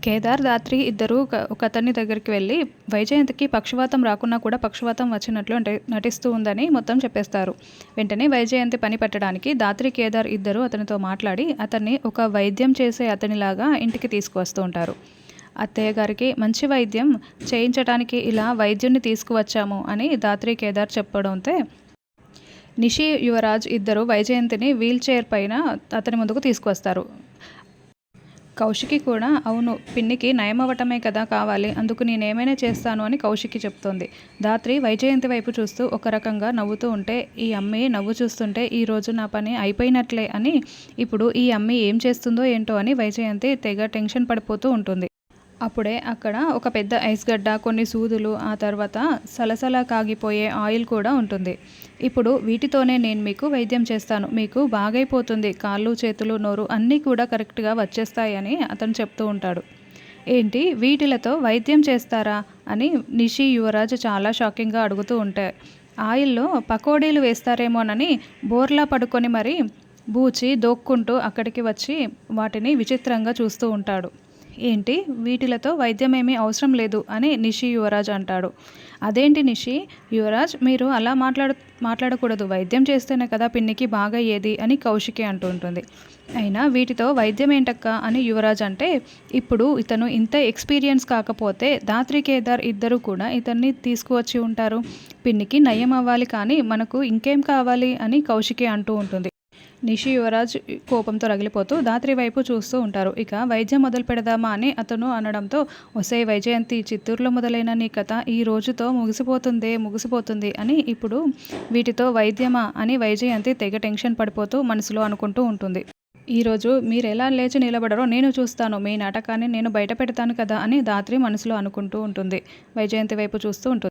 కేదార్, ధాత్రి ఇద్దరూ ఒక అతని దగ్గరికి వెళ్ళి వైజయంతికి పక్షవాతం రాకున్నా కూడా పక్షవాతం వచ్చినట్లు నటిస్తూ ఉందని మొత్తం చెప్పేస్తారు. వెంటనే వైజయంతి పని పెట్టడానికి ధాత్రి, కేదార్ ఇద్దరూ అతనితో మాట్లాడి అతన్ని ఒక వైద్యం చేసే అతనిలాగా ఇంటికి తీసుకువస్తూ ఉంటారు. అత్తయ్య గారికి మంచి వైద్యం చేయించడానికి ఇలా వైద్యున్ని తీసుకువచ్చాము అని ధాత్రి, కేదార్ చెప్పడంతో నిషి, యువరాజ్ ఇద్దరు వైజయంతిని వీల్ చైర్ పైన అతని ముందుకు తీసుకువస్తారు. కౌశికి కూడా అవును, పిన్నికి నయమవ్వటమే కదా కావాలి, అందుకు నేనేమైనా చేస్తాను అని కౌశికి చెప్తోంది. ధాత్రి వైజయంతి వైపు చూస్తూ ఒక రకంగా నవ్వుతూ ఉంటే, ఈ అమ్మి నవ్వు చూస్తుంటే ఈరోజు నా పని అయిపోయినట్లే అని, ఇప్పుడు ఈ అమ్మి ఏం చేస్తుందో ఏంటో అని వైజయంతి తెగ టెన్షన్ పడిపోతూ ఉంటుంది. అప్పుడే అక్కడ ఒక పెద్ద ఐస్ గడ్డ, కొన్ని సూదులు, ఆ తర్వాత సలసల కాగిపోయే ఆయిల్ కూడా ఉంటుంది. ఇప్పుడు వీటితోనే నేను మీకు వైద్యం చేస్తాను, మీకు బాగైపోతుంది, కాళ్ళు, చేతులు, నోరు అన్నీ కూడా కరెక్ట్గా వచ్చేస్తాయని అతను చెప్తూ ఉంటాడు. ఏంటి, వీటిలతో వైద్యం చేస్తారా అని నిషి, యువరాజ్ చాలా షాకింగ్గా అడుగుతూ ఉంటాయి. ఆయిల్లో పకోడీలు వేస్తారేమోనని బోర్లా పడుకొని మరీ బూచి దోక్కుంటూ అక్కడికి వచ్చి వాటిని విచిత్రంగా చూస్తూ ఉంటాడు. ఏంటి, వీటిలతో వైద్యమేమీ అవసరం లేదు అని నిషి, యువరాజ్ అంటాడు. అదేంటి నిషి, యువరాజ్ మీరు అలా మాట్లాడకూడదు, వైద్యం చేస్తేనే కదా పిన్నికి బాగయ్యేది అని కౌశికి అంటూ ఉంటుంది. అయినా వీటితో వైద్యం ఏంటక్క అని యువరాజ్ అంటే, ఇప్పుడు ఇతను ఇంత ఎక్స్పీరియన్స్ కాకపోతే ధాత్రి, కేదార్ ఇద్దరు కూడా ఇతన్ని తీసుకువచ్చి ఉంటారు. పిన్నికి నయం అవ్వాలి, కానీ మనకు ఇంకేం కావాలి అని కౌశికి అంటూ ఉంటుంది. నిషి, యువరాజ్ కోపంతో రగిలిపోతూ ధాత్రి వైపు చూస్తూ ఉంటారు. ఇక వైద్యం మొదలు పెడదామా అని అతను అనడంతో, ఒసేయ్ వైజయంతి, చిత్తూరులో మొదలైన నీ కథ ఈ రోజుతో ముగిసిపోతుంది అని, ఇప్పుడు వీటితో వైద్యమా అని వైజయంతి తెగ టెన్షన్ పడిపోతూ మనసులో అనుకుంటూ ఉంటుంది. ఈరోజు మీరెలా లేచి నిలబడరో నేను చూస్తాను, మీ నాటకాన్ని నేను బయట పెడతాను కదా అని ధాత్రి మనసులో అనుకుంటూ ఉంటుంది. వైజయంతి వైపు చూస్తూ ఉంటుంది.